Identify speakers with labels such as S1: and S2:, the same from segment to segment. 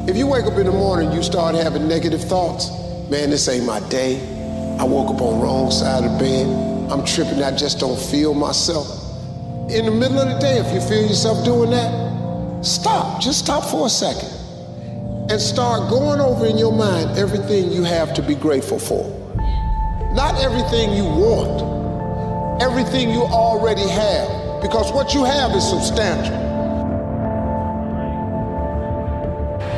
S1: If you wake up in the morning, you start having negative thoughts, man, this ain't my day. I woke up on the wrong side of the bed. I'm tripping, I just don't feel myself. In the middle of the day, if you feel yourself doing that, stop, just stop for a second and start going over in your mind everything you have to be grateful for. Not everything you want, everything you already have, because what you have is substantial.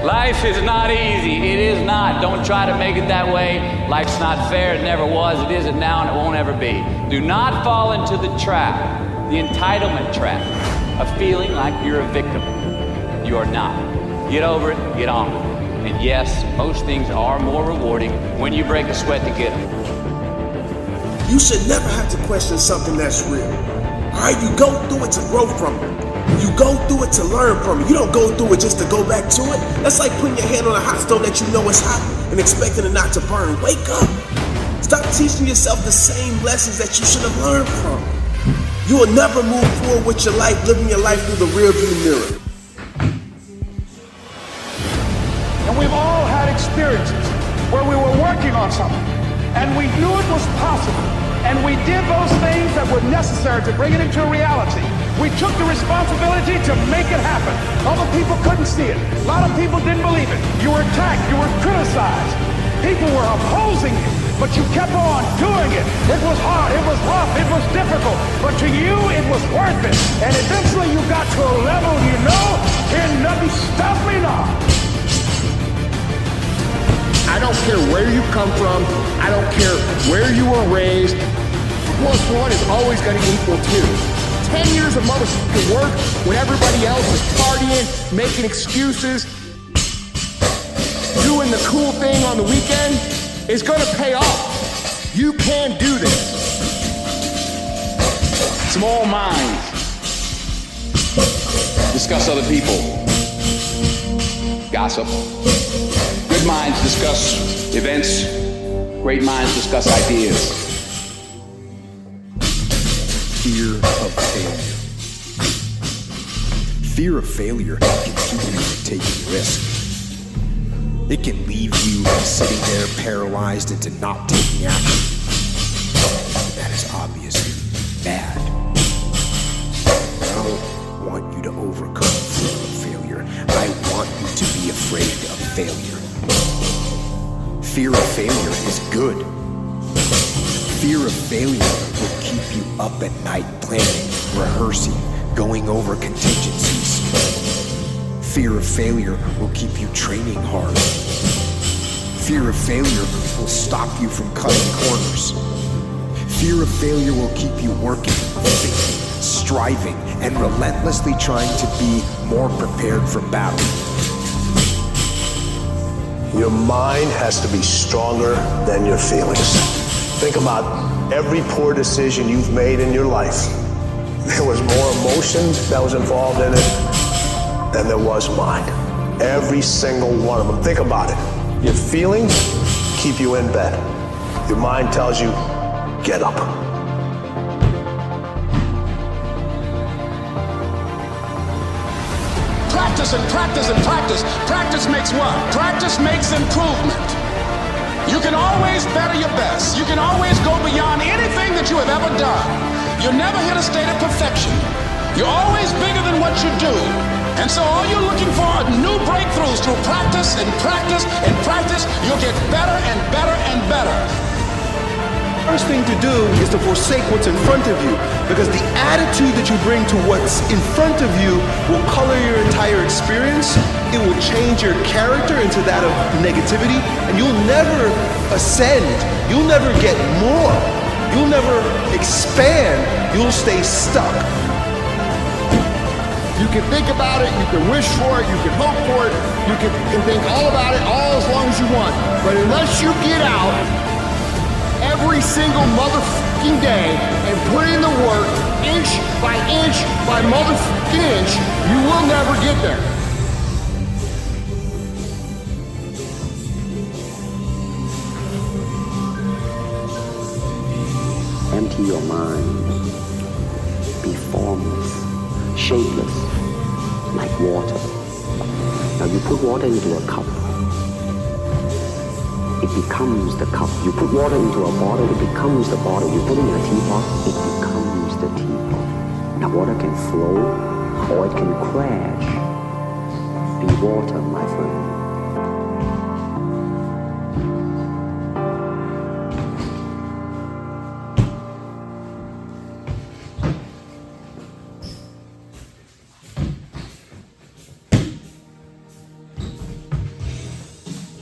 S2: Life is not easy. It is not. Don't try to make it that way. Life's not fair. It never was. It isn't now, and it won't ever be. Do not fall into the trap, the entitlement trap, of feeling like you're a victim. You are not. Get over it. Get on it. And yes, most things are more rewarding when you break a sweat to get them.
S3: You should never have to question something that's real. All right, you go through it to grow from it. You go through it to learn from it. You don't go through it just to go back to it. That's like putting your hand on a hot stove that you know is hot and expecting it not to burn. Wake up. Stop teaching yourself the same lessons that you should have learned from. You will never move forward with your life, living your life through the rearview mirror.
S4: And we've all had experiences where we were working on something and we knew it was possible. And we did those things that were necessary to bring it into reality. We took the responsibility to make it happen. Other people couldn't see it. A lot of people didn't believe it. You were attacked. You were criticized. People were opposing you, but you kept on doing it. It was hard. It was rough. It was difficult. But to you, it was worth it. And eventually you got to a level you know, can nothing stop me now.
S5: I don't care where you come from. I don't care where you were raised. 1 is always going to equal 2. 10 years of motherfucking work when everybody else is partying, making excuses, doing the cool thing on the weekend is going to pay off. You can do this.
S2: Small minds discuss other people. Gossip. Good minds discuss events. Great minds discuss ideas.
S6: Fear of failure. Fear of failure can keep you from taking risks. It can leave you sitting there paralyzed into not taking action. That is obviously bad. I don't want you to overcome fear of failure. I want you to be afraid of failure. Fear of failure is good. Fear of failure will keep you up at night planning, rehearsing, going over contingencies. Fear of failure will keep you training hard. Fear of failure will stop you from cutting corners. Fear of failure will keep you working, thinking, striving, and relentlessly trying to be more prepared for battle.
S7: Your mind has to be stronger than your feelings. Think about every poor decision you've made in your life. There was more emotion that was involved in it than there was mind. Every single one of them. Think about it. Your feelings keep you in bed. Your mind tells you, get up.
S4: Practice and practice and practice. Practice makes what? Practice makes improvement. You can always better your best. You can always go beyond anything that you have ever done. You'll never hit a state of perfection. You're always bigger than what you do. And so all you're looking for are new breakthroughs through practice and practice and practice. You'll get better and better and better.
S3: First thing to do is to forsake what's in front of you, because the attitude that you bring to what's in front of you will color your entire experience. It will change your character into that of negativity, and you'll never ascend. You'll never get more. You'll never expand. You'll stay stuck.
S5: You can think about it, you can wish for it, you can hope for it, you can think all about it all as long as you want. But unless you get out every single motherfucking day and put in the work, inch by motherfucking inch, you will never get there.
S8: Empty your mind. Be formless, shapeless, like water. Now you put water into a cup, it becomes the cup. You put water into a bottle, it becomes the bottle. You put it in a teapot, it becomes the teapot. Now water can flow or it can crash. Be water, my friend.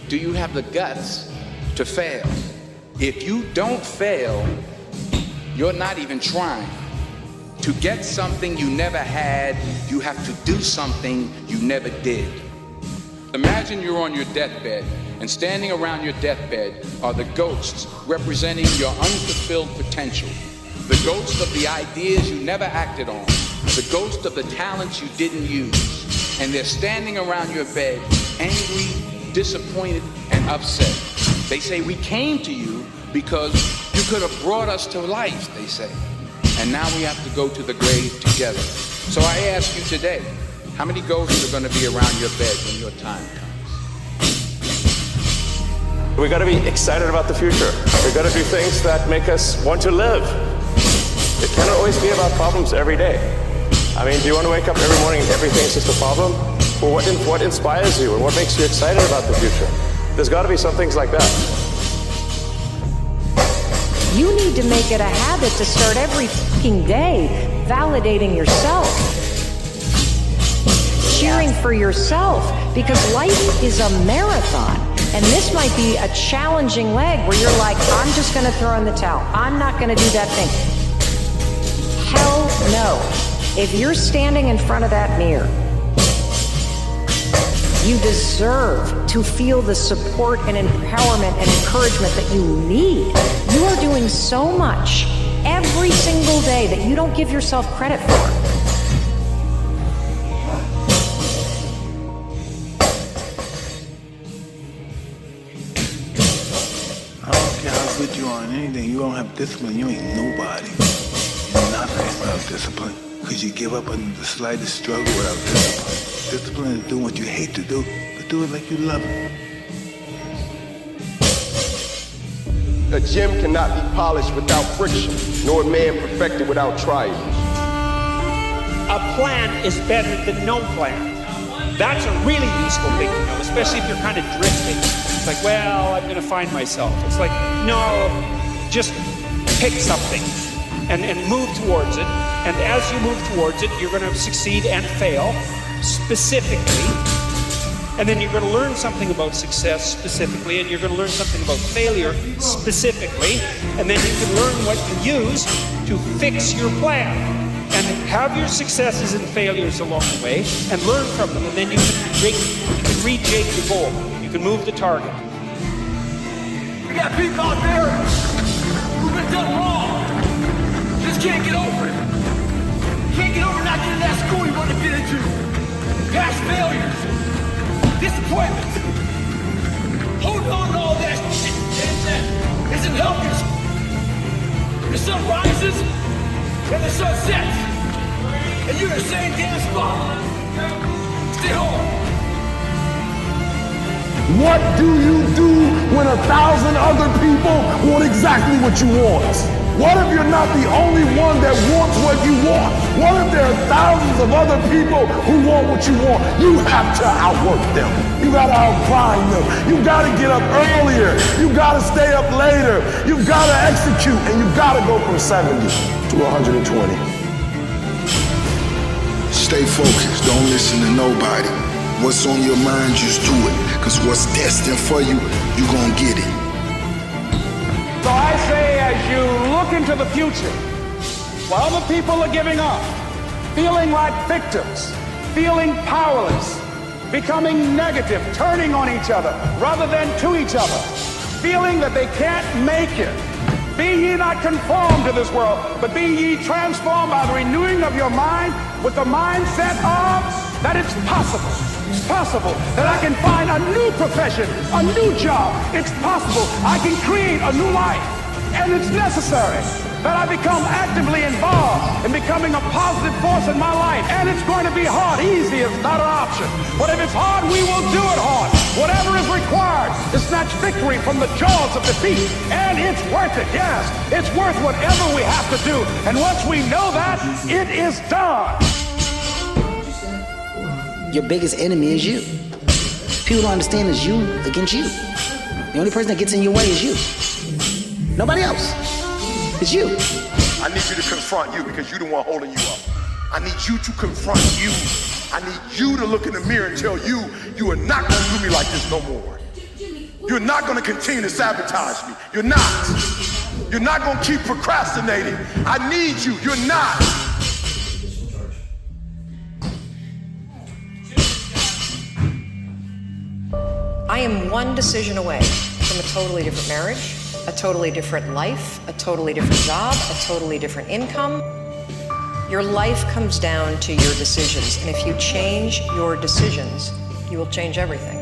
S9: Do you have the guts to fail? If you don't fail, you're not even trying. To get something you never had, you have to do something you never did. Imagine you're on your deathbed, and standing around your deathbed are the ghosts representing your unfulfilled potential. The ghost of the ideas you never acted on. The ghost of the talents you didn't use. And they're standing around your bed, angry, disappointed, and upset. They say, we came to you because you could have brought us to life, they say. And now we have to go to the grave together. So I ask you today, how many ghosts are going to be around your bed when your time comes?
S10: We got to be excited about the future. We got to do things that make us want to live. It cannot always be about problems every day. I mean, do you want to wake up every morning and everything's just a problem? Well, what inspires you and what makes you excited about the future? There's got to be some things like that.
S11: You need to make it a habit to start every fucking day validating yourself. Cheering for yourself, because life is a marathon. And this might be a challenging leg where you're like, I'm just going to throw in the towel. I'm not going to do that thing. Hell no. If you're standing in front of that mirror, you deserve to feel the support and empowerment and encouragement that you need. You are doing so much every single day that you don't give yourself credit for.
S12: I don't care how good you are in anything, you don't have discipline, you ain't nobody. You're nothing without discipline. Because you give up on the slightest struggle without discipline. Discipline is doing what you hate to do, but do it like you love it.
S13: A gem cannot be polished without friction, nor a man perfected without trials.
S14: A plan is better than no plan. That's a really useful thing to know, especially if you're kind of drifting. It's like, well, I'm going to find myself. It's like, no, just pick something and move towards it. And as you move towards it, you're going to succeed and fail specifically. And then you're going to learn something about success specifically, and you're going to learn something about failure specifically. And then you can learn what you use to fix your plan. And have your successes and failures along the way, and learn from them. And then you can rejig the goal. You can move the target.
S15: We got people out there who've been done wrong. Just can't get over it. Can't get over not getting that school you want to get into. Past failures. Disappointments. Holding on to all that shit that isn't helping us. The sun rises and the sun sets. And you're in the same damn spot. Stay home.
S5: What do you do when 1,000 other people want exactly what you want? What if you're not the only one that wants what you want? What if there are thousands of other people who want what you want? You have to outwork them. You gotta outgrind them. You gotta get up earlier. You gotta stay up later. You gotta execute, and you gotta go from 70 to 120.
S16: Stay focused, don't listen to nobody. What's on your mind, just do it. Cause what's destined for you, you gonna get it.
S4: So I say, as you look into the future, while the people are giving up, feeling like victims, feeling powerless, becoming negative, turning on each other rather than to each other, feeling that they can't make it, be ye not conformed to this world, but be ye transformed by the renewing of your mind with the mindset of that it's possible. It's possible that I can find a new profession, a new job. It's possible I can create a new life. And it's necessary that I become actively involved in becoming a positive force in my life. And it's going to be hard. Easy is not an option. But if it's hard, we will do it hard. Whatever is required to snatch victory from the jaws of defeat. And it's worth it, yes. It's worth whatever we have to do. And once we know that, it is done.
S17: Your biggest enemy is you. People don't understand it's you against you. The only person that gets in your way is you. Nobody else. It's you.
S18: I need you to confront you because you're the one holding you up. I need you to confront you. I need you to look in the mirror and tell you, you are not going to do me like this no more. You're not going to continue to sabotage me. You're not. You're not going to keep procrastinating. I need you. You're not.
S11: I am one decision away from a totally different marriage, a totally different life, a totally different job, a totally different income. Your life comes down to your decisions, and if you change your decisions, you will change everything.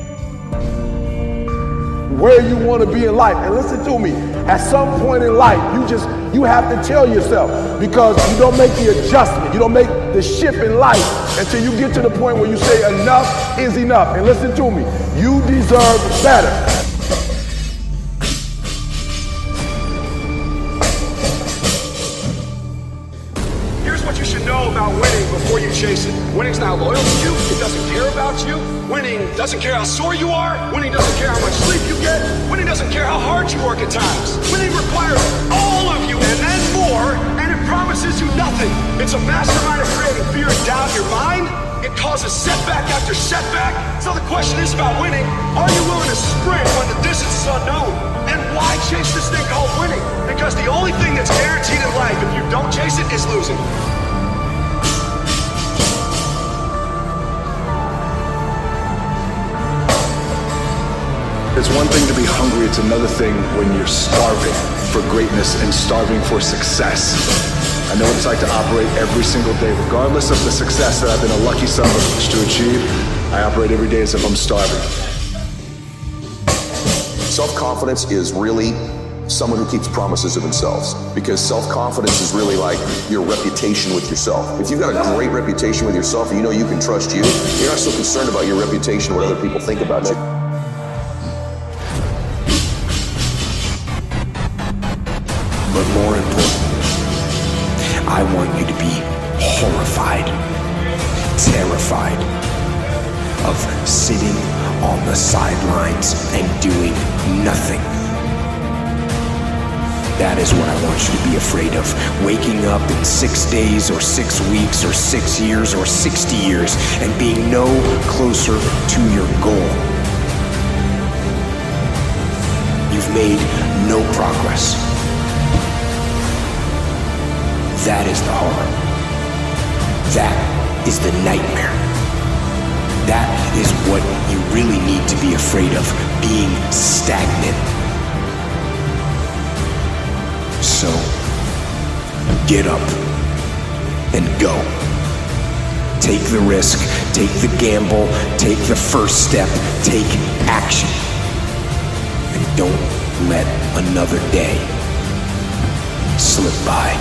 S5: Where you want to be in life. And listen to me, at some point in life, you have to tell yourself, because you don't make the adjustment, you don't make the shift in life until you get to the point where you say enough is enough. And listen to me, you deserve better.
S3: Here's what you should know about winning before you chase it. Winning's not loyal to you. It doesn't care about you. Winning doesn't care how sore you are. Winning doesn't care how much sleep you get. Winning doesn't care how hard you work at times. Winning requires all of you and then more, and it promises you nothing. It's a mastermind of creating fear and doubt in your mind. It causes setback after setback. So the question is about winning. Are you willing to sprint when the distance is unknown? And why chase this thing called winning? Because the only thing that's guaranteed in life, if you don't chase it, is losing.
S16: It's one thing to be hungry, it's another thing when you're starving for greatness and starving for success. I know what it's like to operate every single day, regardless of the success that I've been a lucky son of a bitch to achieve. I operate every day as if I'm starving.
S19: Self-confidence is really someone who keeps promises of themselves, because self-confidence is really like your reputation with yourself. If you've got a great reputation with yourself and you know you can trust you, you're not so concerned about your reputation, what other people think about you.
S6: But more important, I want you to be horrified, terrified of sitting on the sidelines and doing nothing. That is what I want you to be afraid of. Waking up in 6 days or 6 weeks or 6 years or 60 years and being no closer to your goal. You've made no progress. That is the horror. That is the nightmare. That is what you really need to be afraid of, being stagnant. So, get up and go. Take the risk, take the gamble, take the first step, take action. And don't let another day slip by.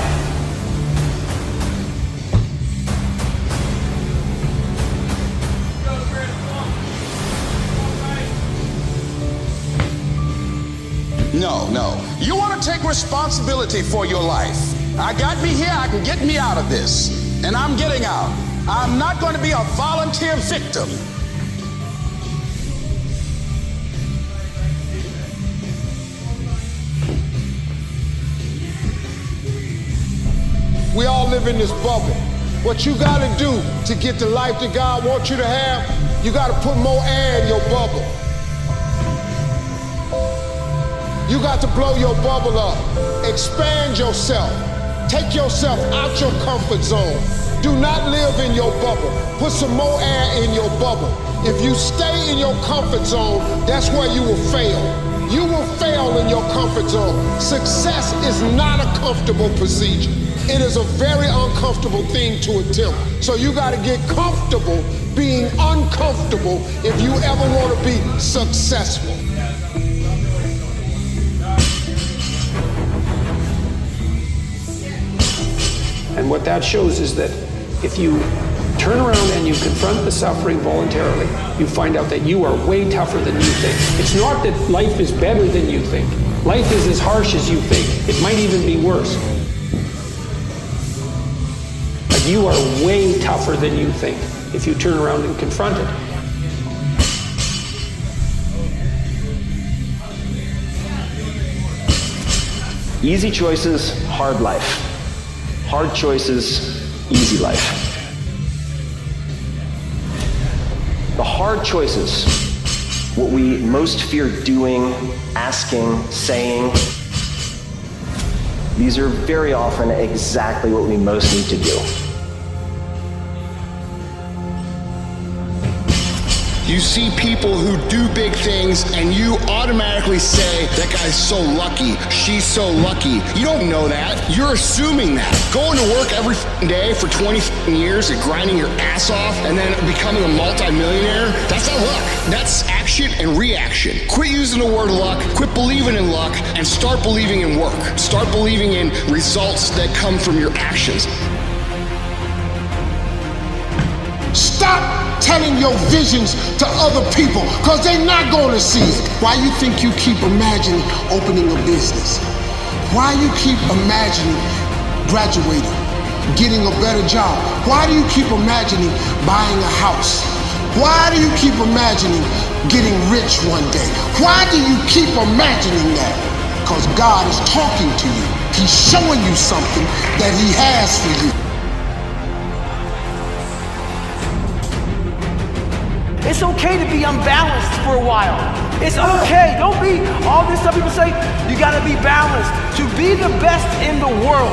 S18: No. You want to take responsibility for your life. I got me here, I can get me out of this. And I'm getting out. I'm not going to be a volunteer victim.
S1: We all live in this bubble. What you gotta do to get the life that God wants you to have, you gotta put more air in your bubble. You got to blow your bubble up. Expand yourself. Take yourself out your comfort zone. Do not live in your bubble. Put some more air in your bubble. If you stay in your comfort zone, that's where you will fail. You will fail in your comfort zone. Success is not a comfortable procedure. It is a very uncomfortable thing to attempt. So you got to get comfortable being uncomfortable if you ever want to be successful.
S20: And what that shows is that if you turn around and you confront the suffering voluntarily, you find out that you are way tougher than you think. It's not that life is better than you think. Life is as harsh as you think. It might even be worse. But you are way tougher than you think if you turn around and confront it.
S21: Easy choices, hard life. Hard choices, easy life. The hard choices, what we most fear doing, asking, saying, these are very often exactly what we most need to do.
S5: You see people who do big things and you automatically say, that guy's so lucky, she's so lucky. You don't know that. You're assuming that. Going to work every day for 20 years and grinding your ass off and then becoming a multi-millionaire, that's not luck. That's action and reaction. Quit using the word luck, quit believing in luck, and start believing in work. Start believing in results that come from your actions.
S1: Stop telling your visions to other people, because they're not going to see it. Why you think you keep imagining opening a business? Why you keep imagining graduating, getting a better job? Why do you keep imagining buying a house? Why do you keep imagining getting rich one day? Why do you keep imagining that? Because God is talking to you. He's showing you something that He has for you.
S15: It's okay to be unbalanced for a while. It's okay. Don't be all this stuff people say. You gotta be balanced. To be the best in the world,